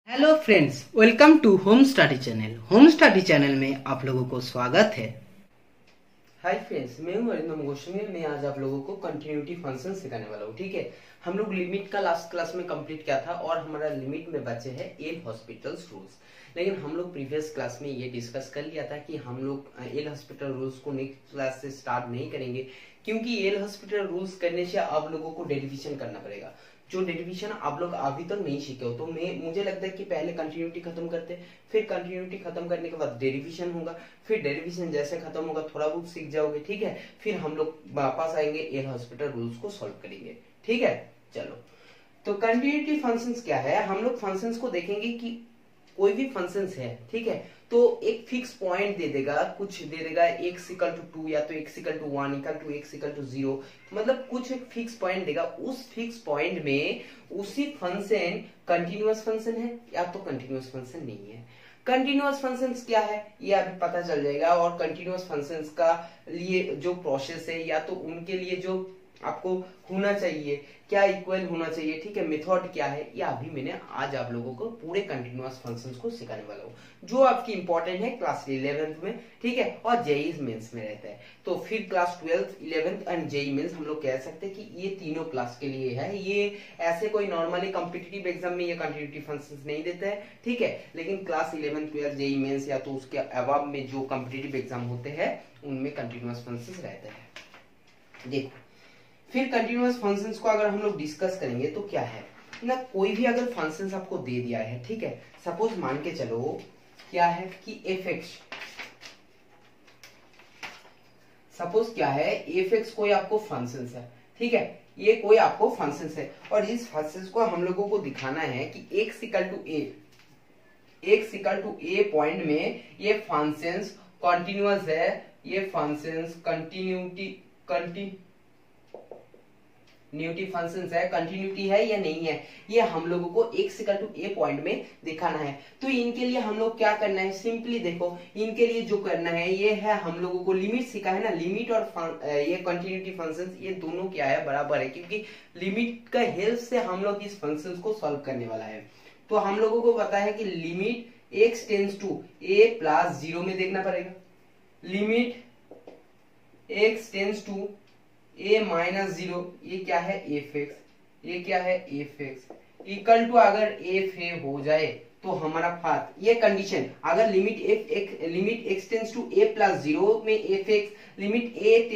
Hello friends, welcome to home study channel. Home study channel में आप लोगों को स्वागत है। हाय फ्रेंड्स, मैं हूं अरिंदम गोस्वामी। मैं आज आप लोगों को कंटिन्यूटी फंक्शन सिखाने वाला हूं। ठीक है, हम लोग लिमिट का लास्ट क्लास में कंप्लीट किया था और हमारा लिमिट में बचे हैं एल हॉस्पिटल्स रूल्स। लेकिन हम लोग प्रीवियस क्लास में ये डिस्कस कर लिया था कि हम लोग एल हॉस्पिटल रूल्स को नेक्स्ट क्लास से स्टार्ट नहीं करेंगे, क्योंकि एल हॉस्पिटल रूल्स करने से आप लोगों को डेरिवेशन करना पड़ेगा। जो डेरिवेशन आप लोग अभी तक नहीं सीखे हो, तो मुझे लगता है कि पहले कंटिन्यूटी खत्म करते, फिर कंटिन्यूटी खत्म करने के बाद डेरिवेशन होगा, फिर डेरिवेशन जैसे खत्म होगा थोड़ा बहुत सीख जाओगे। ठीक है, फिर हम लोग वापस आएंगे एल हॉस्पिटल रूल्स को सॉल्व करेंगे। ठीक है, चलो। तो कंटिन्यूटी फंक्शंस क्या है, हम लोग फंक्शंस को देखेंगे कि कोई भी फंक्शंस है, ठीक है, तो एक फिक्स पॉइंट दे देगा, कुछ दे देगा x इक्वल टू 2 या तो x equal to 1 equal to x equal to 0, मतलब कुछ एक फिक्स पॉइंट देगा। उस फिक्स पॉइंट में उसी फंक्शन कंटिन्यूअस फंक्शन है या तो कंटिन्यूअस फंक्शन नहीं है। कंटिन्यूअस फंक्शंस क्या है ये अभी पता चल जाएगा, और कंटिन्यूअस फंक्शंस का लिए जो प्रोसेस है या तो उनके लिए जो आपको होना चाहिए, क्या इक्वल होना चाहिए, ठीक है, मेथड क्या है, ये अभी मैंने आज आप लोगों को पूरे कंटिन्यूअस फंक्शंस को सिखाने वाला हूँ, जो आपकी इंपॉर्टेंट है क्लास 11th में। ठीक है, और जेई मेंस में रहता है। तो फिर class 12th 11th and JEE mains हम लोग कह सकते हैं कि ये तीनों क्लास के लिए है। ये ऐसे कोई नॉर्मली कॉम्पिटिटिव एग्जाम में ये कंटिन्यूटी फंक्शंस नहीं देता है, ठीक है, लेकिन class 11th 12th JEE mains या तो उसके अबाव में जो कॉम्पिटिटिव एग्जाम होते हैं उनमें कंटिन्यूअस फंक्शंस रहते हैं। देखो, फिर कंटिन्यूअस फंक्शंस को अगर हम लोग डिस्कस करेंगे तो क्या है ना, कोई भी अगर फंक्शंस आपको दे दिया है, ठीक है, सपोज मान के चलो क्या है कि fx, सपोज क्या है fx कोई आपको फंक्शंस है, ठीक है, ये कोई आपको फंक्शंस है, और इस फंक्शंस को हम लोगों को दिखाना है कि x equal to a point में ये फंक्शंस कंटिन्यूअस है, ये फंक्शंस कंटिन्यूटी फंक्शंस है, कंटिन्यूटी है या नहीं है, ये हम लोगों को x equal to a point में दिखाना है। तो इनके लिए हम लोग क्या करना है, सिंपली देखो, इनके लिए जो करना है ये है, हम लोगों को लिमिट सीखा है ना, लिमिट और ये कंटिन्यूटी फंक्शंस ये दोनों क्या है, बराबर है, क्योंकि लिमिट का हेल्प से हम लोग इस फंक्शंस को सॉल्व करने वाला है। तो हम लोगों को पता है कि limit x tends to a plus 0 में देखना पड़ेगा, limit x tends to a minus 0, ये क्या है fx, ये क्या है fx इक्वल टू, अगर f हो जाए तो हमारा पाथ, ये कंडीशन, अगर limit x tends to a plus 0 में fx, limit x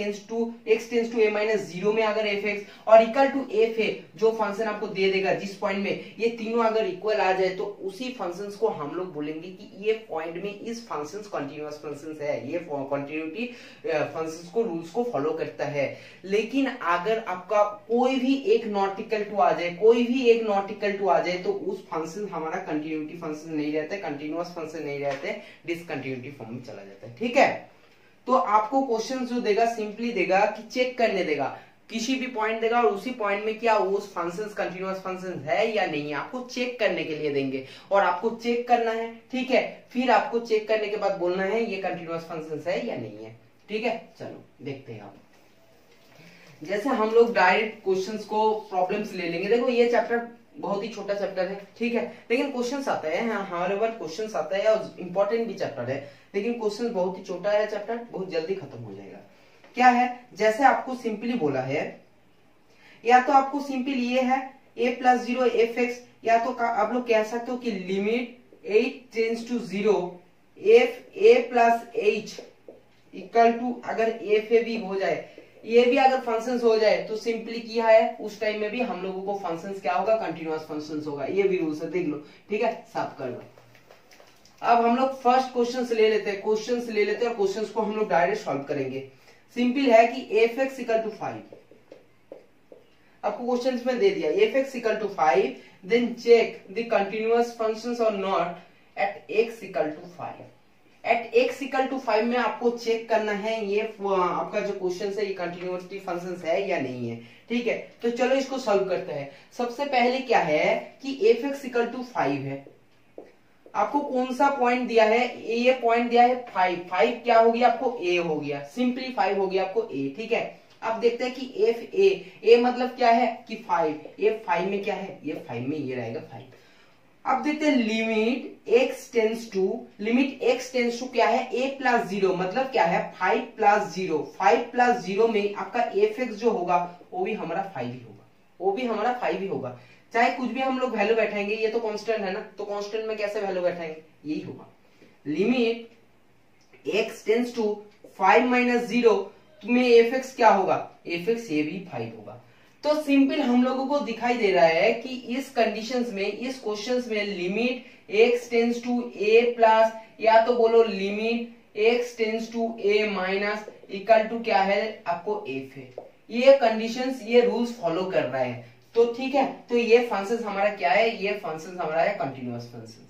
tends to a minus 0 में अगर fx, और इक्वल टू fa जो फंक्शन आपको दे देगा जिस पॉइंट में, ये तीनों अगर इक्वल आ जाए तो उसी फंक्शंस को हम लोग बोलेंगे कि ये पॉइंट में इस फंक्शंस कंटिन्यूअस फंक्शंस है, ये कंटिन्यूटी फंक्शंस को रूल्स को फॉलो करता है। लेकिन अगर आपका कोई भी एक नॉट इक्वल टू आ जाए, कोई भी एक नॉट इक्वल टू आ जाए, तो उस फंक्शन हमारा कंटिन्यूटी फंक्शन नहीं रहता है, कंटिन्यूअस फंक्शन नहीं रहते, डिसकंटिन्यूटी फॉर्म में चला जाता है। ठीक है, तो आपको क्वेश्चन जो देगा सिंपली देगा कि चेक करने देगा, किसी भी पॉइंट देगा और उसी पॉइंट में क्या उस फंक्शंस कंटिन्यूअस फंक्शन है या नहीं है, आपको चेक करने के लिए देंगे, और आपको चेक करना है। ठीक है, फिर आपको चेक करने के बाद बोलना है ये कंटिन्यूअस फंक्शंस है या नहीं है। ठीक है, चलो देखते हैं। आप जैसे हम लोग डायरेक्ट क्वेश्चंस को प्रॉब्लम्स ले लेंगे। देखो, ये चैप्टर बहुत ही छोटा चैप्टर है, ठीक है, लेकिन क्वेश्चंस आता है, हर बार क्वेश्चंस आता है, और इंपॉर्टेंट भी चैप्टर है, लेकिन क्वेश्चंस बहुत ही छोटा है चैप्टर, बहुत जल्दी खत्म हो जाएगा। क्या है, जैसे आपको सिंपली बोला है, या तो आपको सिंपल ये है a प्लस 0 fx, या तो आप लोग कह सकते हो कि limit 8 tends to 0 f a plus h equal to, अगर f भी हो जाए, ये भी अगर फंक्शंस हो जाए तो सिंपली किया है, उस टाइम में भी हम लोगों को फंक्शंस क्या होगा, कंटिन्यूअस फंक्शंस होगा। ये भी रूल्स है, देख लो। ठीक है, साफ कर लो। अब हम लोग फर्स्ट क्वेश्चंस ले लेते हैं, और क्वेश्चंस को हम लोग डायरेक्ट सॉल्व करेंगे। सिंपल है कि fx इक्वल टू 5, आपको क्वेश्चंस में दे दिया fx equal to 5, then check the continuous functions और not at x equal to 5। At x equal to 5 में आपको चेक करना है ये आपका जो क्वेश्चन है ये कंटिन्यूटी फंक्शंस है या नहीं है। ठीक है, तो चलो इसको सॉल्व करते हैं। सबसे पहले क्या है कि fx इक्वल टू 5 है, आपको कौन सा पॉइंट दिया है, ये पॉइंट दिया है 5 क्या हो गया आपको, a हो गया, सिंपली 5 हो गया आपको a। ठीक है, अब देखते हैं कि a मतलब क्या है कि 5, ये 5 में क्या है, ये 5 में ये रहेगा 5। अब देखते हैं लिमिट x टेंस टू क्या है a प्लस 0, मतलब क्या है 5 प्लस 0। 5 प्लस 0 में आपका fx जो होगा वो भी हमारा 5 ही होगा, वो भी हमारा 5 ही होगा। चाहे कुछ भी हम लोग वैल्यू बैठाएंगे, ये तो कांस्टेंट है ना, तो कांस्टेंट में कैसे वैल्यू बैठाएंगे, यही होगा। Limit x tends to 5 minus 0 में fx क्या होगा, fx ये भी 5 होगा। तो सिंपल हम लोगों को दिखाई दे रहा है कि इस कंडीशंस में, इस क्वेश्चंस में limit x tends to a plus, या तो बोलो limit x tends to a minus equal to क्या है आपको f है। ये कंडीशंस, ये रूल्स फॉलो कर रहा है, तो ठीक है। तो ये फंक्शन हमारा क्या है, ये फंक्शन हमारा है कंटिन्यूअस फंक्शन।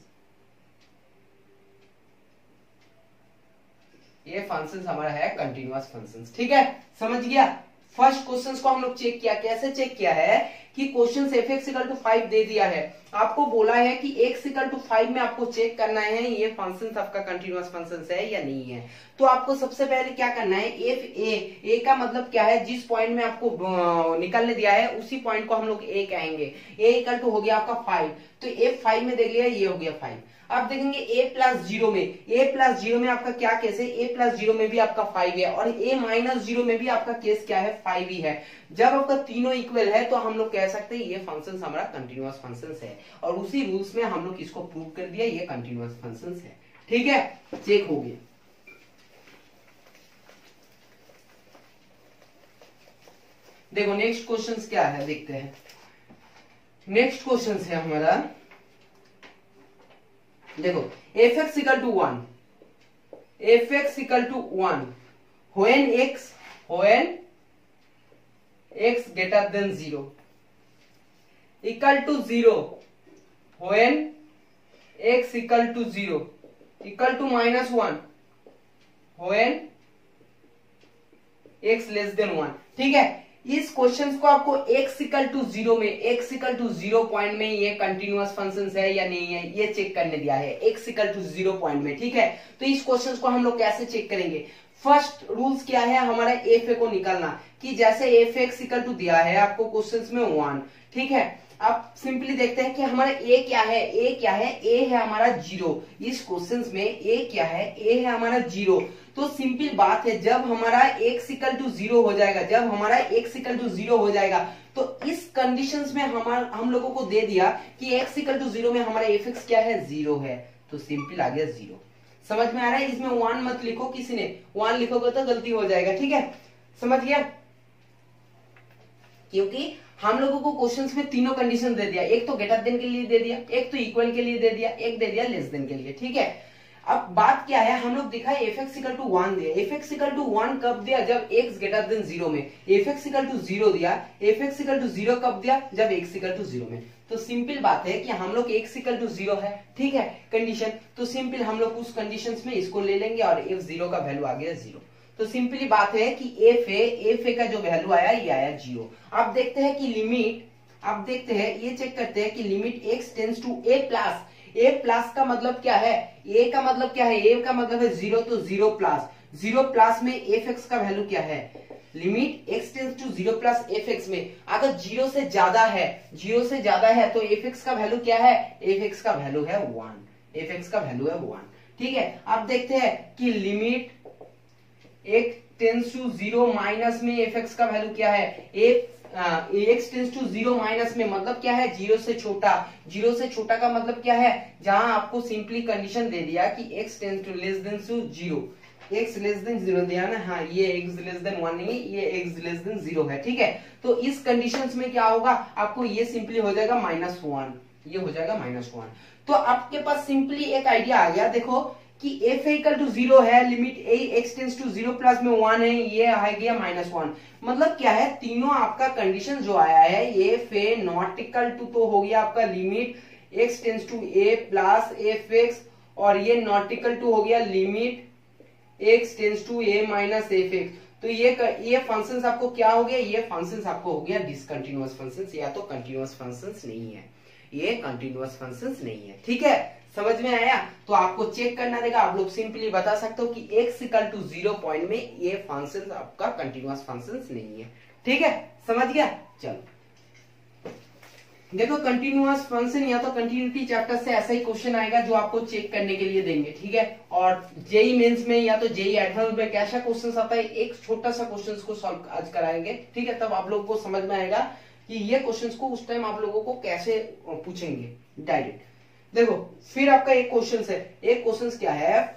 ये फंक्शन हमारा है कंटिन्यूअस फंक्शन, ठीक है, समझ गया। फर्स्ट क्वेश्चन को हम लोग चेक किया, कैसे चेक किया है कि क्वेश्चन fx इक्वल टू 5 दे दिया है, आपको बोला है कि x इक्वल टू 5 में आपको चेक करना है ये फंक्शन आपका कंटिन्यूअस फंक्शन है या नहीं है। तो आपको सबसे पहले क्या करना है, a का मतलब क्या है, जिस पॉइंट में आपको निकालने दिया है उसी पॉइंट को हम लोग a कहेंगे। a इक्वल टू हो गया आपका 5, तो a 5 में देख लिया, ये हो गया 5। अब देखेंगे a प्लस 0 में, a प्लस 0 में आपका क्या केस है, a प्लस 0 में भी आपका 5 है, और a माइनस 0 में भी आपका केस क्या है, 5 ही है। जब आपका तीनों इक्वल है तो हम लोग कह सकते हैं ये फंक्शन हमारा कंटिन्यूअस फंक्शन है, और उसी रूल्स में हम लोग इसको प्रूव कर दिया, ये कंटिन्यूअस फंक्शन है, ठीक है, चेक हो गया। देखो नेक्स्ट क्वेश्चन क्या है, देखते हैं। नेक्स्ट क्वेश्चन है हमारा, देखो fx equal to 1, fx equal to 1 when x greater than 0 equal to 0 when x equal to 0 equal to minus 1 when x less than 1, ठीक है। इस क्वेश्चन को आपको x इक्वल टू 0 में, x इक्वल टू 0 पॉइंट में ये continuous function है या नहीं है, ये चेक करने दिया है x इक्वल टू 0 पॉइंट में, ठीक है। तो इस क्वेश्चन को हम लोग कैसे चेक करेंगे, फर्स्ट रूल्स क्या है हमारा, f को निकालना, कि जैसे fx इक्वल टू दिया है आपको क्वेश्चन में 1, ठीक है। अब सिंपली देखते हैं कि हमारा a क्या है, a क्या है, a है हमारा 0। इस क्वेश्चन में a क्या है, a है हमारा 0। तो सिंपल बात है, जब हमारा x इक्वल टू 0 हो जाएगा, जब हमारा x इक्वल टू 0 हो जाएगा, तो इस कंडीशंस में हम लोगों को दे दिया कि x इक्वल टू 0 में हमारा fx क्या है, 0 है, तो सिंपल आ गया 0। समझ में आ रहा है, इसमें 1 मत लिखो, किसी ने 1 लिखोगे तो गलती हो जाएगा, ठीक है, समझ गया। क्योंकि हम लोगों को क्वेश्चंस में तीनों कंडीशन दे दिया, एक तो ग्रेटर देन के लिए दे दिया, एक तो इक्वल के लिए दे दिया, एक दे दिया लेस देन के लिए, ठीक है। अब बात क्या है, हम लोग दिखा fx इक्वल टू 1 दिया, fx इक्वल टू 1 कब दिया, जब x ग्रेटर देन 0 में, fx इक्वल टू 0 दिया, fx इक्वल टू 0 कब दिया, जब x इक्वल टू 0 में। तो सिंपल बात है कि हम लोग x इक्वल टू 0 है, ठीक है, कंडीशन, तो सिंपल हम लोग उस कंडीशंस में इसको ले लेंगे और f0 का वैल्यू आ गया 0। तो सिंपली बात है कि f का जो वैल्यू आया ये आया 0। अब देखते हैं कि लिमिट, अब देखते हैं, ये चेक करते हैं कि limit x tends to a plus, a plus का मतलब क्या है, a का मतलब क्या है, a का मतलब है 0, तो 0 प्लस, 0 प्लस में fx का वैल्यू क्या है, limit x tends to 0 plus fx में अगर 0 से ज्यादा है, 0 से ज्यादा है तो fx का वैल्यू क्या है, fx का वैल्यू है 1, fx का वैल्यू है 1, ठीक है। अब देखते हैं कि limit x tends to 0 minus में fx का वैल्यू क्या है, x टेंस टू 0 माइनस में मतलब क्या है, 0 से छोटा, 0 से छोटा का मतलब क्या है, जहां आपको सिंपली कंडीशन दे दिया कि x tends to less than 0, x less than 0 दिया ना, हाँ ये x लेस देन 1 नहीं, ये x लेस देन 0 है, ठीक है। तो इस कंडीशंस में क्या होगा, आपको ये सिंपली हो जाएगा -1, ये हो जाएगा -1। तो आपके पास सिंपली एक आइडिया आ गया, देखो कि f इक्वल टू 0 है, limit x tends to 0 plus में 1 है, ये आ गया -1। मतलब क्या है, तीनों आपका कंडीशन जो आया है ये f नॉट इक्वल टू, तो हो गया आपका limit x tends to a plus fx, और ये नॉट इक्वल टू हो गया limit x tends to a minus fx। तो ये फंक्शंस आपको क्या हो गया, ये फंक्शंस आपको हो गया डिसकंटिन्यूअस फंक्शंस, या तो कंटिन्यूअस फंक्शंस नहीं है, ये कंटिन्यूअस फंक्शंस नहीं है, ठीक है, समझ में आया। तो आपको चेक करना रहेगा, आप लोग सिंपली बता सकते हो कि x इक्वल टू 0 पॉइंट में ये फंक्शन आपका कंटिन्यूअस फंक्शन नहीं है, ठीक है, समझ गया। चलो देखो कंटिन्यूअस फंक्शन या तो कंटिन्यूटी चैप्टर से ऐसा ही क्वेश्चन आएगा जो आपको चेक करने के लिए देंगे, ठीक है। और जेई मेंस में या तो जेई एडवांस में कैसा क्वेश्चन आता है, एक छोटा सा क्वेश्चन को सॉल्व आज कराएंगे, ठीक है। तब आप लोगों को समझ में आएगा कि ये क्वेश्चन को उस टाइम आप लोगों को कैसे पूछेंगे डायरेक्ट। देखो फिर आपका एक क्वेश्चन है, एक क्वेश्चन क्या है,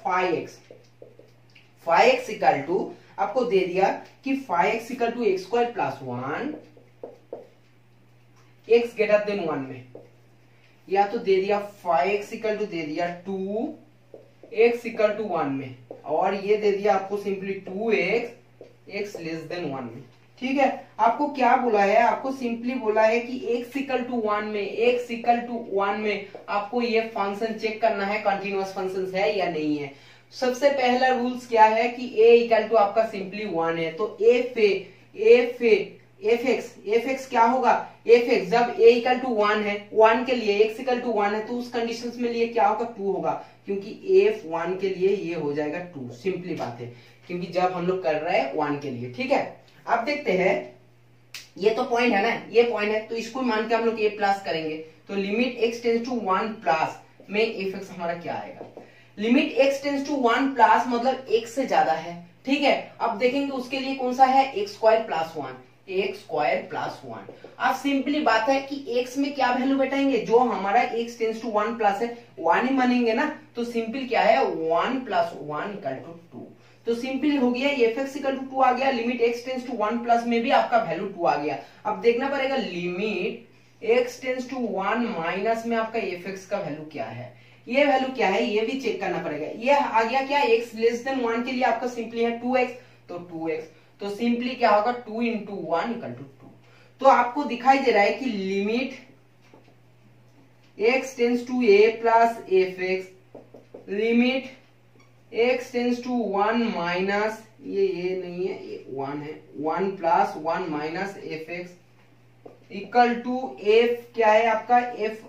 5x इक्वल टू आपको दे दिया कि 5x equal to x square plus 1 x greater than 1 में, या तो दे दिया 5x इक्वल टू दे दिया 2x इक्वल टू 1 में, और ये दे दिया आपको सिंपली 2x लेस देन 1 में, ठीक है। आपको क्या बोला है, आपको सिंपली बोला है कि x इक्वल टू 1 में, x इक्वल टू 1 में आपको ये फंक्शन चेक करना है कंटिन्यूअस फंक्शन है या नहीं है। सबसे पहला रूल्स क्या है कि a इक्वल टू आपका सिंपली 1 है, तो एफ एक्स क्या होगा, एफ एक्स जब a इक्वल टू 1 है, 1 के लिए x इक्वल टू 1 है, तो उस कंडीशन में लिए क्या होगा 2 होगा, क्योंकि f 1 के लिए ये हो जाएगा 2, सिंपली बात है, क्योंकि जब हम लोग कर रहे हैं 1 के लिए, ठीक है। अब देखते हैं, ये तो पॉइंट है ना, ये पॉइंट है, तो इसको मान के हम लोग a प्लस करेंगे, तो limit x tends to 1 plus में एफ एक्स हमारा क्या आएगा, limit x tends to 1 plus मतलब x से ज्यादा है, ठीक है। अब देखेंगे उसके लिए कौन सा है, x square plus 1, x square plus 1। अब सिंपली बात है कि x में क्या वैल्यू बैठाएंगे, जो हमारा x टेंस टू 1 प्लस है 1 ही मानेंगे ना, तो सिंपल क्या है 1 प्लस 1 इक्वल टू 2, तो सिंपली हो गया एफ एक्स इक्वल टू 2 आ गया, limit x tends to 1 plus में भी आपका वैल्यू 2 आ गया। अब देखना पड़ेगा limit x tends to 1 minus में आपका एफ एक्स का वैल्यू क्या है, ये वैल्यू क्या है ये भी चेक करना पड़ेगा। ये आ गया क्या, x लेस देन 1 के लिए आपका सिंपली है 2x, तो 2x, तो सिंपली क्या होगा 2 इंटू 1 इक्वल टू 2। तो आपको दिखाई दे रहा है कि limit x tends to a plus f x, limit x tends to 1 minus ये नहीं है, ये 1 है, 1 plus 1 minus f x equal to f क्या है आपका, f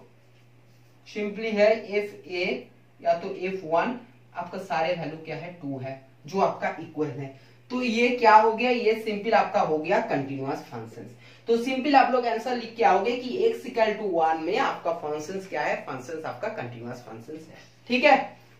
सिंपली है एफ ए या तो F1, आपका सारे वैल्यू क्या है 2 है, जो आपका इक्वल है। तो ये क्या हो गया, ये सिंपल आपका हो गया कंटिन्यूअस फंक्शंस। तो सिंपल आप लोग आंसर लिख के आओगे कि x इक्वल टू 1 में आपका फंक्शंस क्या है, फंक्शंस आपका कंटिन्यूअस फंक्शंस है, ठीक है।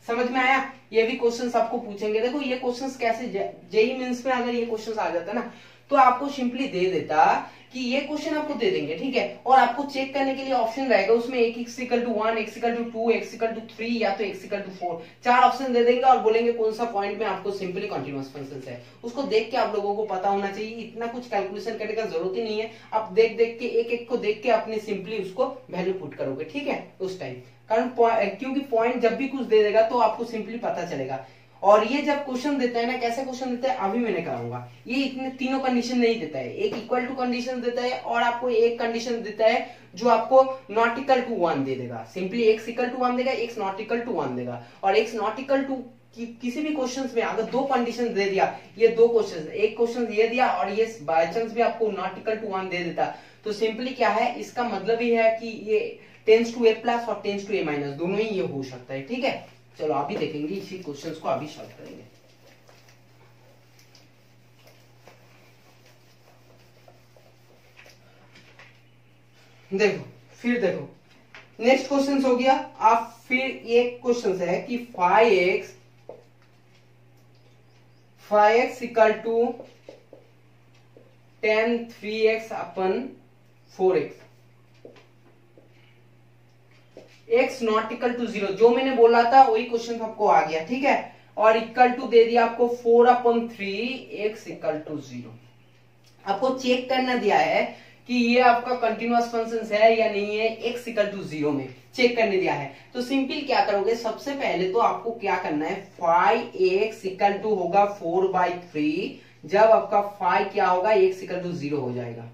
समझ में आया, ये भी क्वेश्चंस आपको पूछेंगे। देखो ये क्वेश्चंस कैसे, जेई मेंस में अगर ये क्वेश्चंस आ जाता ना, तो आपको सिंपली दे देता कि ये क्वेश्चन आपको दे देंगे, ठीक है, और आपको चेक करने के लिए ऑप्शन रहेगा, उसमें x equal to 1, x equal to 2, x equal to 3 या तो x इक्वल टू 4, 4 ऑप्शन दे देंगे और बोलेंगे कौन सा पॉइंट में आपको सिंपली कंटिन्यूअस फंक्शंस है। उसको देख के आप लोगों को पता होना चाहिए, इतना कुछ कैलकुलेशन करने का जरूरत ही नहीं है, आप देख देख के एक एक को देख के अपने सिंपली उसको वैल्यू पुट करोगे, ठीक है, उस टाइम। कारण क्योंकि पॉइंट जब भी कुछ दे देगा तो आपको सिंपली पता चलेगा। और ये जब क्वेश्चन देता है ना, कैसे क्वेश्चन देता है अभी मैंने कराऊंगा, ये इतने तीनों कंडीशन नहीं देता है, एक इक्वल टू कंडीशन देता है और आपको एक कंडीशन देता है जो आपको नॉट इक्वल टू 1 दे देगा, सिंपली x इक्वल टू 1 देगा, x नॉट इक्वल टू 1 देगा, और x नॉट इक्वल टू किसी भी क्वेश्चंस में अगर 2 कंडीशन दे दिया, ये 2 क्वेश्चन, एक क्वेश्चन ये दिया और ये बाय चांस भी आपको नॉट इक्वल टू 1 दे देता, तो सिंपली क्या है, इसका मतलब ही है कि ये टेंस टू a प्लस और टेंस टू a माइनस दोनों ही ये हो सकता है, ठीक है। चलो अभी देखेंगे इसी क्वेश्चंस को अभी सॉल्व करेंगे। देखो फिर देखो नेक्स्ट क्वेश्चन हो गया। आप फिर एक क्वेश्चन है कि 5x equal to tan 3x upon 4x, x not equal to 0, जो मैंने बोला था वही क्वेश्चन आपको आ गया, ठीक है, और इक्वल टू दे दिया आपको 4/3 x इक्वल टू 0। आपको चेक करना दिया है कि ये आपका कंटिन्यूअस फंक्शन है या नहीं है, x इक्वल टू 0 में चेक करने दिया है। तो सिंपल क्या करोगे, सबसे पहले तो आपको क्या करना है, 5x इक्वल टू होगा 4/3, जब आपका 5 क्या होगा, x इक्वल टू 0 हो जाएगा,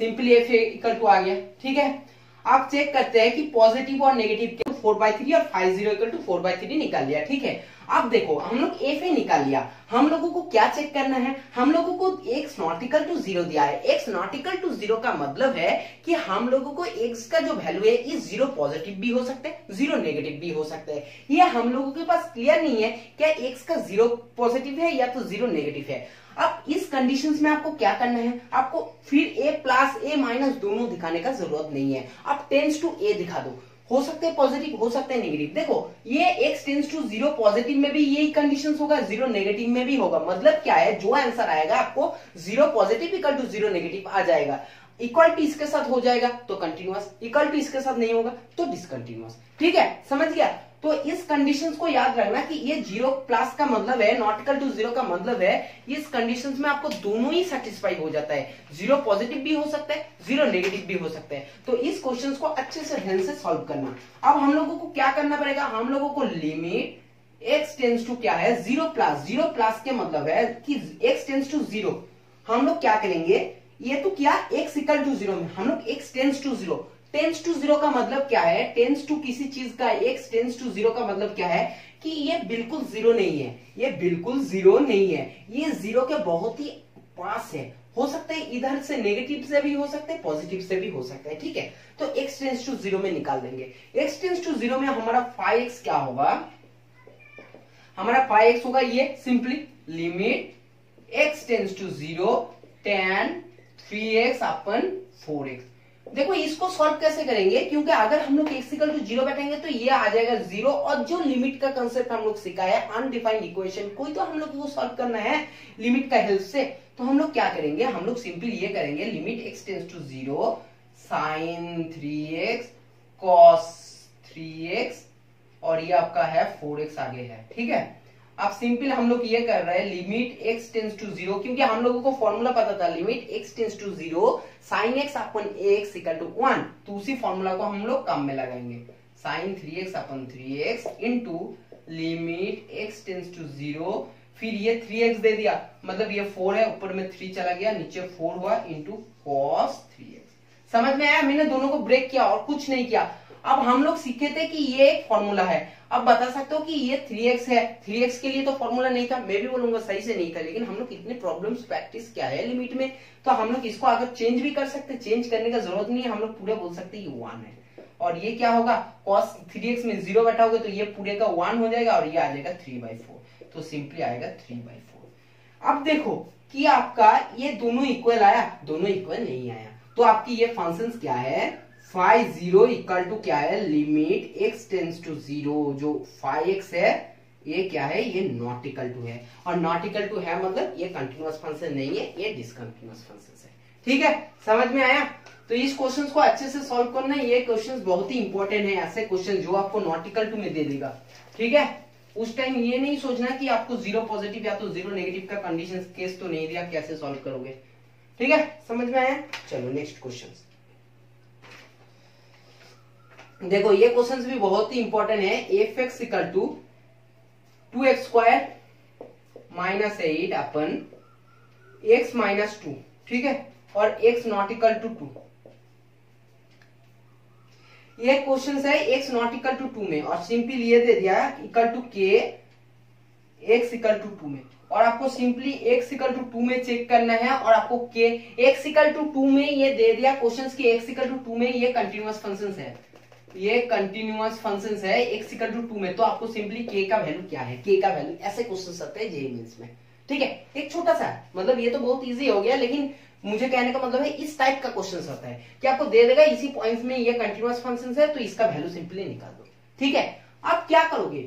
सिंपली f इक्वल टू आ गया, ठीक है। आप चेक करते हैं कि पॉजिटिव और नेगेटिव 4/3 और फाई 0 इक्वल टू 4/3 निकाल लिया। ठीक है, अब देखो हम लोग एफ ए निकाल लिया। हम लोगों को क्या चेक करना है, हम लोगों को x नॉट इक्वल टू 0 दिया है। x नॉट इक्वल टू 0 का मतलब है कि हम लोगों को x का जो वैल्यू है ये 0 पॉजिटिव भी हो सकता है, 0 नेगेटिव भी हो सकता है। ये हम लोगों के पास क्लियर नहीं है क्या x का 0 पॉजिटिव है या तो 0 नेगेटिव है। अब इस कंडीशंस में आपको क्या करना है, आपको फिर a प्लस a माइनस दोनों दिखाने का जरूरत नहीं है। आप टेंस टू a दिखा दो, हो सकते हैं पॉजिटिव, हो सकते हैं नेगेटिव। देखो ये x टेंस टू 0 पॉजिटिव में भी यही कंडीशंस होगा, 0 नेगेटिव में भी होगा। मतलब क्या है, जो आंसर आएगा आपको 0 पॉजिटिव इक्वल टू 0 नेगेटिव आ जाएगा। इक्वल टू इसके साथ हो जाएगा तो कंटिन्यूअस, इक्वल टू इसके साथ नहीं होगा तो डिसकंटिन्यूअस। ठीक है, समझ गया। तो इस कंडीशंस को याद रखना कि ये 0 प्लस का मतलब है, नॉट इक्वल टू 0 का मतलब है इस कंडीशंस में आपको दोनों ही सेटिस्फाई हो जाता है। 0 पॉजिटिव भी हो सकता है, 0 नेगेटिव भी हो सकता है। तो इस क्वेश्चन को अच्छे से ध्यान से सॉल्व करना। अब हम लोगों को क्या करना पड़ेगा, हम लोगों को लिमिट x टेंस टू क्या है 0 प्लस के मतलब है कि x टेंस टू 0। हम लोग क्या करेंगे, ये तो क्या x इक्वल टू 0 में हम लोग x tends to 0, tends to 0 का मतलब क्या है, टेंस टू किसी चीज का x टेंस टू 0 का मतलब क्या है कि ये बिल्कुल 0 नहीं है, ये बिल्कुल 0 नहीं है, ये 0 के बहुत ही पास है। हो सकता है इधर से नेगेटिव से भी हो सकता है, पॉजिटिव से भी हो सकता है। ठीक है, तो x टेंस टू 0 में निकाल देंगे। x टेंस टू 0 में हमारा फाई एक्स क्या होगा, हमारा फाई एक्स होगा ये simply limit x tends to 0 tan 3x upon 4x। देखो इसको सॉल्व कैसे करेंगे, क्योंकि अगर हम लोग x इक्वल टू 0 बैठेंगे तो ये आ जाएगा 0, और जो लिमिट का कंसेप्ट हम लोग सिखाया है अनडिफाइंड इक्वेशन, कोई तो हम लोग को सॉल्व करना है लिमिट का हेल्प से। तो हम लोग क्या करेंगे, हम लोग सिंपली ये करेंगे limit x tends to 0 sin 3x cos 3x और ये आपका है 4x आगे है। ठीक है, अब सिंपल हम लोग ये कर रहे हैं लिमिट x टेंस टू 0, क्योंकि हम लोगों को फॉर्मूला पता था limit x tends to 0 sin x upon x equal to 1, तो उसी फॉर्मूला को हम लोग काम में लगाएंगे sin 3x upon 3x into limit x tends to 0, फिर ये 3x दे दिया मतलब ये 4 है, ऊपर में 3 चला गया, नीचे 4 हुआ इनटू cos 3x। समझ में आया, मैंने दोनों को ब्रेक किया और कुछ नहीं किया। अब हम लोग सीखे थे कि ये एक फॉर्मूला है, अब बता सकते हो कि ये 3x है, 3x के लिए तो फॉर्मूला नहीं था, मैं भी बोलूंगा सही से नहीं था, लेकिन हम लोग इतने प्रॉब्लम्स प्रैक्टिस क्या है लिमिट में, तो हम लोग इसको अगर चेंज भी कर सकते, चेंज करने का जरूरत नहीं है, हम लोग पूरे बोल सकते ये 1 है। और ये क्या होगा, cos 3x में 0 बैठाओगे तो ये पूरे का 1 हो जाएगा और ये आ जाएगा 3/4, तो सिंपली आएगा 3/4। अब देखो कि आपका ये दोनों इक्वल आया, दोनों इक्वल नहीं आया, तो आपकी ये फंक्शंस क्या है, फाई 0 इक्वल टू क्या है लिमिट x टेंस टू 0, जो फाई x है ये क्या है, ये नॉट इक्वल टू है, और नॉट इक्वल टू है मतलब ये कंटिन्यूअस फंक्शन नहीं है, ये डिसकंटिन्यूअस फंक्शन है। ठीक है, समझ में आया। तो इस क्वेश्चन को अच्छे से सॉल्व करना है, ये क्वेश्चन बहुत ही इंपॉर्टेंट है, ऐसे क्वेश्चन जो आपको नॉट इक्वल टू में दे देगा। ठीक है, उस टाइम ये नहीं सोचना कि आपको 0 पॉजिटिव या तो 0 नेगेटिव का कंडीशन केस तो नहीं दिया, कैसे सॉल्व करोगे। ठीक है, समझ में आया। चलो नेक्स्ट क्वेश्चन देखो, ये क्वेश्चन भी बहुत ही इंपॉर्टेंट है। F x equal to 2x square minus 8 upon x minus 2, ठीक है, और x नॉट इक्वल टू 2। ये क्वेश्चन है x नॉट इक्वल टू 2 में, और सिंपली ये दे दिया equal to k x equal to 2 में, और आपको सिंपली x इक्वल टू 2 में चेक करना है, और आपको k x इक्वल टू 2 में ये दे दिया क्वेश्चन की x इक्वल टू 2 में ये कंटिन्यूअस फंक्शन है, ये कंटिन्यूअस फंक्शंस है x इक्वल टू 2 में, तो आपको सिंपली k का वैल्यू क्या है, k का वैल्यू, ऐसे क्वेश्चन आते हैं जेईई मेंस में। ठीक है, एक छोटा सा मतलब ये तो बहुत इजी हो गया, लेकिन मुझे कहने का मतलब है इस टाइप का क्वेश्चन आता है कि आपको दे देगा इसी पॉइंट्स में ये कंटिन्यूअस फंक्शंस है, तो इसका वैल्यू सिंपली निकाल दो। ठीक है, आप क्या करोगे,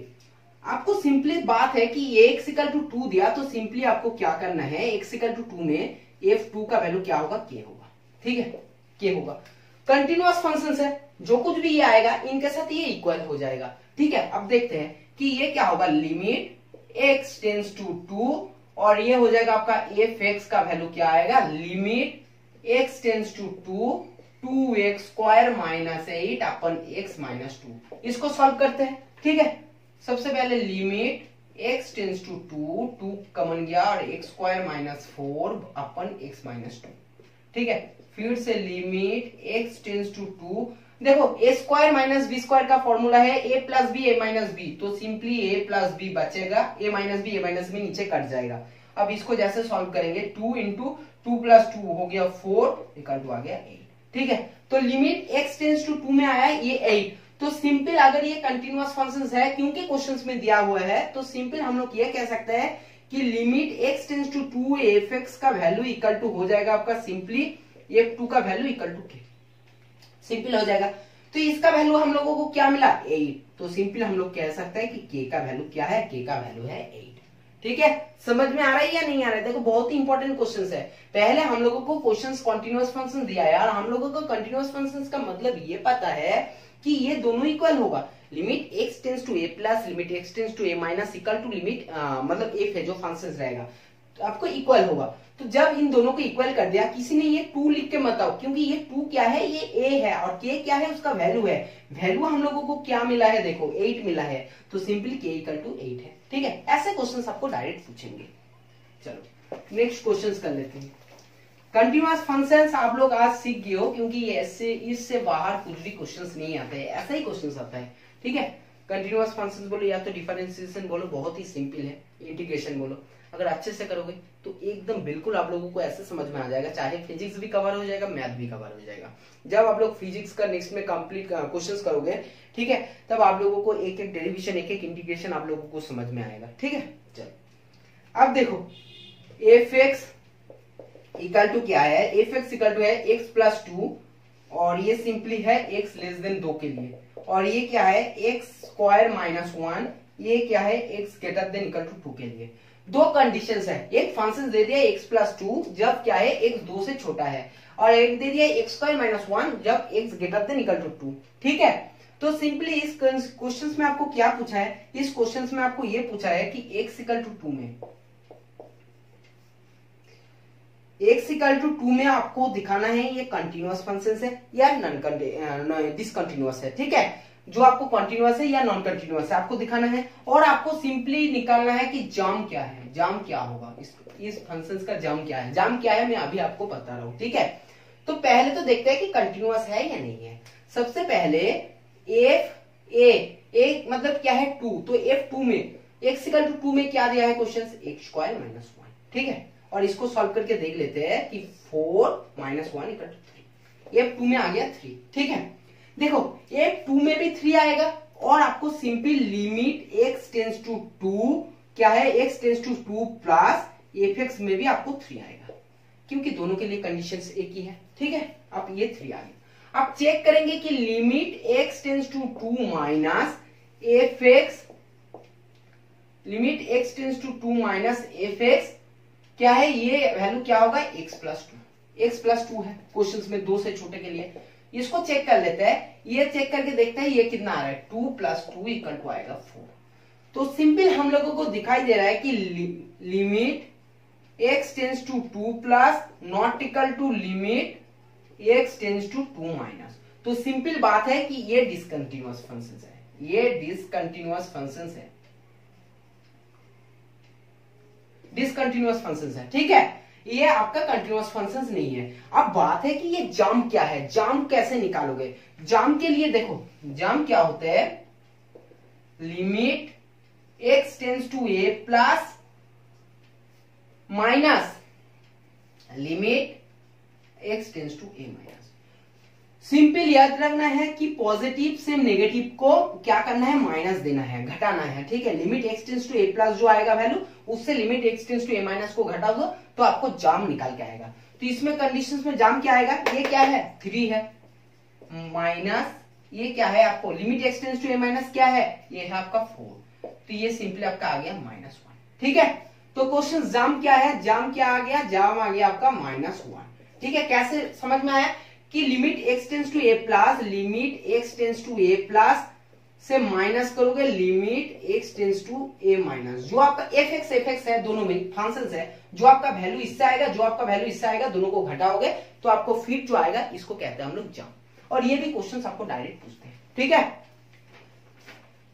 आपको सिंपली बात है कि ये x इक्वल टू 2 दिया, तो सिंपली आपको क्या करना है, x इक्वल टू 2 में f2 का वैल्यू क्या होगा, k होगा। ठीक है, k होगा, कंटिन्यूअस फंक्शंस है, जो कुछ भी ये आएगा इनके साथ ये इक्वल हो जाएगा। ठीक है, अब देखते हैं कि ये क्या होगा, लिमिट x टेंस टू 2, और ये हो जाएगा आपका एफ एक्स का वैल्यू क्या आएगा, limit x tends to 2x square minus 8 upon x minus 2। इसको सॉल्व करते हैं। ठीक है, सबसे पहले limit x tends to 2 common गया, और x square minus 4 upon x minus 2। ठीक है, फिर से लिमिट x टेंस टू 2 देखो ए स्क्वायर माइनस बी स्क्वायर का फॉर्मूला है ए प्लस बी ए माइनस बी, तो सिंपली ए प्लस बी बचेगा, ए माइनस बी नीचे कट जाएगा। अब इसको जैसे सॉल्व करेंगे 2 इंटू 2 प्लस 2 हो गया 4 इक्वल टू आ गया 8। ठीक है, तो लिमिट x टेंस टू 2 में आया ये 8। तो सिंपल अगर ये कंटिन्यूअस फंक्शंस है, क्योंकि क्वेश्चंस में दिया हुआ है, तो सिंपल हम लोग ये कह सकते हैं कि limit x tends to 2 f(x) का वैल्यू इक्वल टू हो जाएगा आपका सिंपली f2 का value equal to k। Simple हो जाएगा। तो इसका वैल्यू हम लोगों को क्या मिला 8, तो सिंपल हम लोग कह सकते हैं कि k का वैल्यू क्या है, k का वैल्यू है 8। ठीक है, समझ में आ रहा है या नहीं आ रहा है? देखो बहुत ही इंपॉर्टेंट क्वेश्चंस है। पहले हम लोगों को क्वेश्चंस कंटीन्यूअस फंक्शन दिया है और हम लोगों को कंटीन्यूअस फंक्शंस का मतलब ये पता है कि ये दोनों इक्वल होगा। Limit x tends to a plus limit x tends to a minus equal to limit मतलब f है जो फंक्शन रहेगा तो आपको इक्वल होगा। तो जब इन दोनों को इक्वल कर दिया, किसी ने ये 2 लिख के मत आओ, क्योंकि ये 2 क्या है, ये a है और k क्या है, उसका वैल्यू है। वैल्यू हम लोगों को क्या मिला है, देखो 8 मिला है, तो सिंपली k इक्वल टू 8 है। ठीक है, ऐसे क्वेश्चंस आपको डायरेक्ट पूछेंगे। चलो नेक्स्ट क्वेश्चंस कर लेते हैं। कंटिन्यूअस फंक्शंस आप लोग आज सीख गए हो, क्योंकि ऐसे इससे बाहर कुछ भी क्वेश्चंस नहीं आते हैं, ऐसा ही क्वेश्चंस आता है। ठीक है, कंटिन्यूअस फंक्शंस बोलो या तो डिफरेंशिएशन बोलो, बहुत ही सिंपल है, इंटीग्रेशन बोलो, अगर अच्छे से करोगे तो एकदम बिल्कुल आप लोगों को ऐसे समझ में आ जाएगा। चाहे फिजिक्स भी कवर हो जाएगा, मैथ भी कवर हो जाएगा। जब आप लोग फिजिक्स का नेक्स्ट में कंप्लीट क्वेश्चंस करोगे, ठीक है, तब आप लोगों को एक एक डेरिवेशन, एक एक इंटीग्रेशन आप लोगों को समझ में आएगा। ठीक है, चलो अब देखो f(x) इक्वल टू क्या है, f(x) इक्वल टू है x प्लस 2 और ये सिंपली है x लेस देन 2 के लिए, और ये क्या है x स्क्वायर माइनस 1, ये क्या है x greater than equal to 2 के लिए। दो कंडीशंस है, एक फंक्शन दे दिया x प्लस 2 जब क्या है x 2 से छोटा है, और एक दे दिया x स्क्वायर माइनस 1 जब x greater than equal to 2। ठीक है, तो सिंपली इस क्वेश्चंस में आपको क्या पूछा है, इस क्वेश्चंस में आपको ये पूछा है कि x इक्वल टू 2 में x इक्वल टू 2 में आपको दिखाना है ये कंटिन्यूअस फंक्शन है या नॉन डिसकंटिन्यूअस है। ठीक है, जो आपको कंटिन्यूअस है या नॉन कंटिन्यूअस है आपको दिखाना है, और आपको सिंपली निकालना है कि जाम क्या है, जाम क्या होगा, इस फंक्शन का जाम क्या है। जाम क्या है मैं अभी आपको बता रहा हूं। ठीक है, तो पहले तो देखते हैं कि कंटिन्यूअस है या नहीं है। सबसे पहले f(a) मतलब क्या है 2, तो f(2) में x इक्वल टू 2 में क्या दिया है क्वेश्चन, x स्क्वायर माइनस 1। ठीक है, और इसको सॉल्व करके देख लेते हैं कि 4 माइनस 1 इक्वल टू 3, f(2) में आ गया 3। ठीक है, देखो f(2) में भी 3 आएगा, और आपको simple limit x tends to 2 क्या है, x tends to 2 plus f(x) में भी आपको 3 आएगा, क्योंकि दोनों के लिए कंडीशंस एक ही है। ठीक है, अब ये 3 आ गया। आप चेक करेंगे कि limit x tends to 2 minus f(x), limit x tends to 2 minus f(x) क्या है, ये वैल्यू क्या होगा x प्लस 2। x प्लस 2 है क्वेश्चंस में 2 से छोटे के लिए। इसको चेक कर लेते हैं, ये चेक करके देखते हैं ये कितना आ रहा है, 2 प्लस 2 इक्वल टू आएगा 4। तो सिंपल हम लोगों को दिखाई दे रहा है कि limit x tends to 2 plus not equal to limit x tends to 2 minus. तो सिंपल बात है कि ये डिसकंटिन्यूअस फंक्शंस है, ये डिसकंटिन्यूअस फंक्शंस है, डिसकंटिन्यूअस फंक्शंस है। ठीक है, ये आपका कंटिन्यूअस फंक्शंस नहीं है। अब बात है कि ये जाम क्या है, जाम कैसे निकालोगे। जाम के लिए देखो जाम क्या होता है, limit x tends to a plus minus limit x tends to a minus. Simple याद रखना है कि पॉजिटिव से नेगेटिव को क्या करना है, माइनस देना है, घटाना है। ठीक है, limit x tends to a plus जो आएगा वैल्यू, उससे limit x tends to a minus को घटा दो तो आपको जाम निकाल के आएगा। तो इसमें कंडीशंस में जाम क्या आएगा, ये क्या है 3 है, माइनस ये क्या है आपको limit x tends to a minus क्या है, ये है आपका 4, तो ये सिंपली आपका आ गया -1। ठीक है, तो क्वेश्चन जाम क्या है, जाम क्या आ गया, जाम आ गया आपका -1। ठीक है, कैसे समझ में आया कि limit x tends to a plus, limit x tends to a plus से माइनस करोगे limit x tends to a minus, जो आपका f(x) है, दोनों में फंक्शंस है, जो आपका वैल्यू इससे आएगा, जो आपका वैल्यू इससे आएगा, दोनों को घटाओगे तो आपको फिर जो आएगा इसको कहते हैं हम लोग जाम। और ये भी क्वेश्चंस आपको डायरेक्ट पूछते हैं। ठीक है,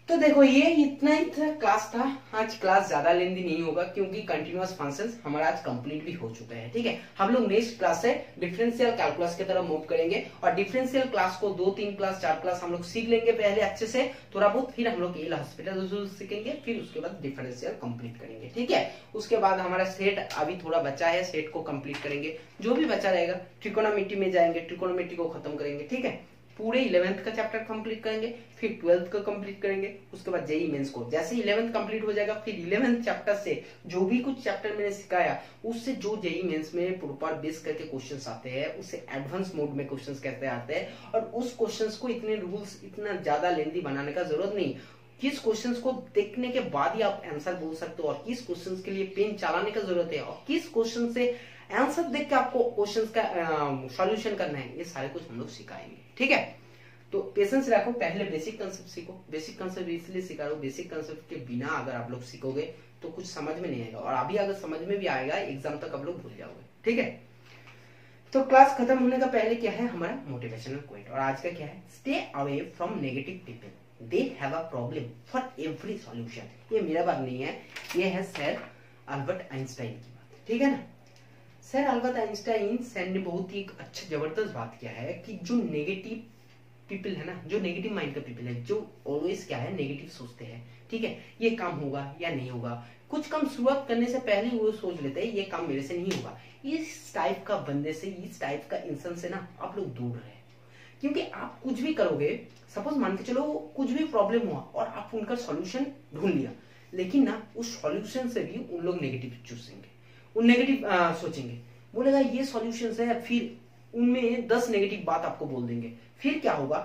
तो देखो ये इतना ही था क्लास था। आज क्लास ज्यादा लेंदी नहीं होगा क्योंकि कंटिन्यूअस फंक्शंस हमारा आज कंप्लीट भी हो चुका है। ठीक है, हम लोग नेक्स्ट क्लास से डिफरेंशियल कैलकुलस की तरफ मूव करेंगे और डिफरेंशियल क्लास को 2-3 क्लास 4 क्लास हम लोग सीख लेंगे पहले अच्छे से थोड़ा बहुत, फिर हम लोग एल हॉस्पिटल सीखेंगे, फिर उसके बाद डिफरेंशियल कंप्लीट करेंगे। ठीक है, उसके बाद हमारा सेट अभी थोड़ा बचा है, सेट को कंप्लीट करेंगे। जो भी बचा रहेगा ट्रिकोनोमेट्री में जाएंगे, ट्रिकोनोमेट्री को खत्म करेंगे। ठीक है, पूरे 11th का चैप्टर कंप्लीट करेंगे, फिर 12th का कंप्लीट करेंगे, उसके बाद जेई मेंस को। जैसे 11th कंप्लीट हो जाएगा फिर 11th चैप्टर से जो भी कुछ चैप्टर मैंने सिखाया उससे जो जेई मेंस में प्रॉपर बेस करके क्वेश्चंस आते हैं उससे एडवांस मोड में क्वेश्चंस कैसे आते हैं, और उस क्वेश्चंस को इतने रूल्स इतना ज्यादा लेंथी बनाने का जरूरत नहीं। किस क्वेश्चंस को देखने के बाद ही आप आंसर बोल सकते हो और किस क्वेश्चंस के लिए पेन चलाने का जरूरत है और किस क्वेश्चन से आंसर देख के आपको क्वेश्चंस का सॉल्यूशन करना है, ये सारे कुछ हम लोग सिखाएंगे। ठीक है, तो पेशेंस रखो, पहले बेसिक कंसेप्ट सीखो। बेसिक कंसेप्ट इसलिए सिखा रहा हूं, बेसिक कंसेप्ट के बिना अगर आप लोग सीखोगे तो कुछ समझ में नहीं आएगा, और अभी अगर समझ में भी आएगा एग्जाम तक आप लोग भूल जाओगे। ठीक है, तो क्लास खत्म होने का पहले क्या है हमारा मोटिवेशनल क्वोट, और आज का क्या है, stay away from negative people, they have a problem for every solution. ये मेरा बात नहीं है, ये है सर अल्बर्ट आइंस्टाइन की बात। ठीक है ना, सर अल्बर्ट आइंस्टाइन सर ने बहुत ही अच्छा जबरदस्त बात किया है कि जो नेगेटिव पीपल है ना, जो नेगेटिव माइंड का पीपल है, जो ऑलवेज क्या है नेगेटिव सोचते हैं। ठीक है, ये काम होगा या नहीं होगा, कुछ काम शुरुआत करने से पहले वो सोच लेते हैं ये काम मेरे से नहीं होगा। इस टाइप का बंदे से, इस टाइप का इंसान से ना आप लोग दूर रहे, क्योंकि आप कुछ भी करोगे, सपोज मान के चलो कुछ भी प्रॉब्लम हुआ और आप उनका सॉल्यूशन ढूंढ लिया, लेकिन ना उस सॉल्यूशन से भी उन लोग नेगेटिव चूसेंगे, उन नेगेटिव सोचेंगे, बोलेगा ये सॉल्यूशन है, फिर उनमें 10 नेगेटिव बात आपको बोल देंगे। फिर क्या होगा,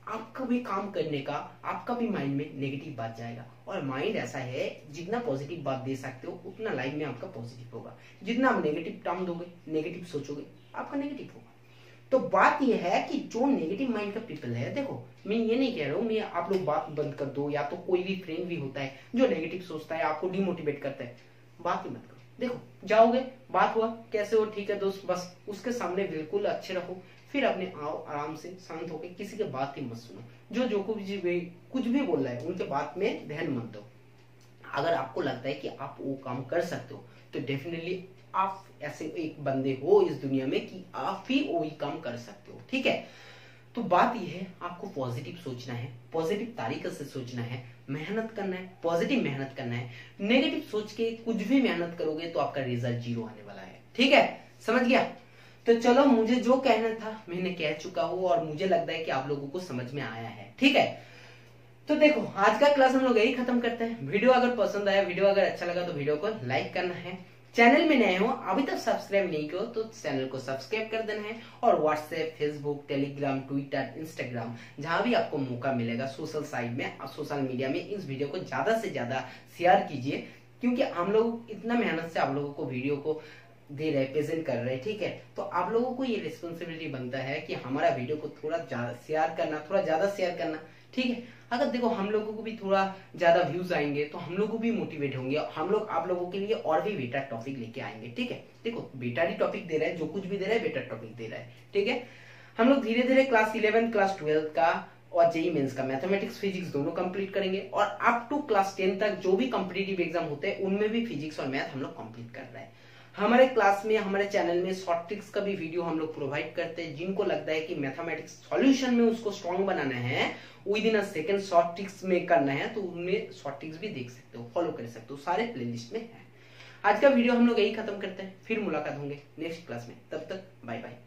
आपका भी काम करने का, आपका भी माइंड में नेगेटिव बात जाएगा। और माइंड ऐसा है, जितना पॉजिटिव बात दे सकते हो उतना लाइफ में आपका पॉजिटिव होगा। जितना आप नेगेटिव टर्म दोगे, नेगेटिव सोचोगे, आपका नेगेटिव होगा। तो बात यह है कि जो नेगेटिव माइंड का पीपल है, देखो मैं ये नहीं कह रहा हूं मैं आप लोग बात बंद कर दो, या तो कोई भी फ्रेंड भी होता है जो नेगेटिव सोचता है, आपको डिमोटिवेट करता है, बात ही मत करो। देखो जाओगे, बात हुआ कैसे हो, ठीक है दोस्त, बस उसके सामने बिल्कुल अच्छे रहो, फिर अपने आओ आराम से शांत होकर, किसी के बात ही मत सुनो। जो कुछ भी बोल रहा है उनके बात में ध्यान मत दो। अगर आपको लगता है कि आप वो काम कर सकते हो तो डेफिनेटली आप ऐसे एक बंदे हो इस दुनिया में कि आप ही वही काम कर सकते हो। ठीक है, तो बात यह है आपको पॉजिटिव सोचना है, पॉजिटिव तरीके से सोचना है, मेहनत करना है, पॉजिटिव मेहनत करना है। नेगेटिव सोच के कुछ भी मेहनत करोगे तो आपका रिजल्ट 0 आने वाला है। ठीक है, समझ गया? तो चलो, मुझे जो कहना था मैंने कह चुका हूँ और मुझे लगता है कि आप लोगों को समझ में आया है। ठीक है, तो देखो आज का क्लास हम लोग यही खत्म करते हैं। वीडियो अगर पसंद आया, वीडियो अगर अच्छा लगा तो वीडियो को लाइक करना है। चैनल में नए हो, अभी तक सब्सक्राइब नहीं किया तो चैनल को सब्सक्राइब कर देना है। और WhatsApp, Facebook, Telegram, Twitter, Instagram, जहां भी आपको मौका मिलेगा सोशल साइट में, सोशल मीडिया में इस वीडियो को ज्यादा से ज्यादा शेयर कीजिए, क्योंकि हम लोग इतना मेहनत से आप लोगों को वीडियो को दे रहे, प्रेजेंट कर रहे हैं। ठीक है, तो आप लोगों को ये रिस्पॉन्सिबिलिटी बनता है कि हमारा वीडियो को थोड़ा ज्यादा शेयर करना, थोड़ा ज्यादा शेयर करना। ठीक है, अगर देखो हम लोगों को भी थोड़ा ज्यादा व्यूज आएंगे तो हम लोग भी मोटिवेट होंगे, हम लोग आप लोगों के लिए और भी बेटर टॉपिक लेके आएंगे। ठीक है, देखो बेटर ही टॉपिक दे रहा है, जो कुछ भी दे रहा है बेटर टॉपिक दे रहा है। ठीक है, हम लोग धीरे धीरे क्लास 11, क्लास 12 का और जेई मेंस का मैथमेटिक्स, फिजिक्स दोनों कंप्लीट करेंगे, और अप टू क्लास 10 तक जो भी कॉम्पिटिटिव एग्जाम होते हैं उनमें भी फिजिक्स और मैथ हम लोग कंप्लीट कर रहे हैं। हमारे क्लास में, हमारे चैनल में शॉर्ट ट्रिक्स का भी वीडियो हम लोग प्रोवाइड करते हैं। जिनको लगता है कि मैथमेटिक्स सॉल्यूशन में उसको स्ट्रॉन्ग बनाना है, with in a second short tricks में करना है, तो उनमें शॉर्ट ट्रिक्स भी देख सकते हो, फॉलो कर सकते हो, सारे प्लेलिस्ट में है। आज का वीडियो हम लोग यही खत्म करते हैं, फिर मुलाकात होंगे नेक्स्ट क्लास में, तब तक बाय बाय।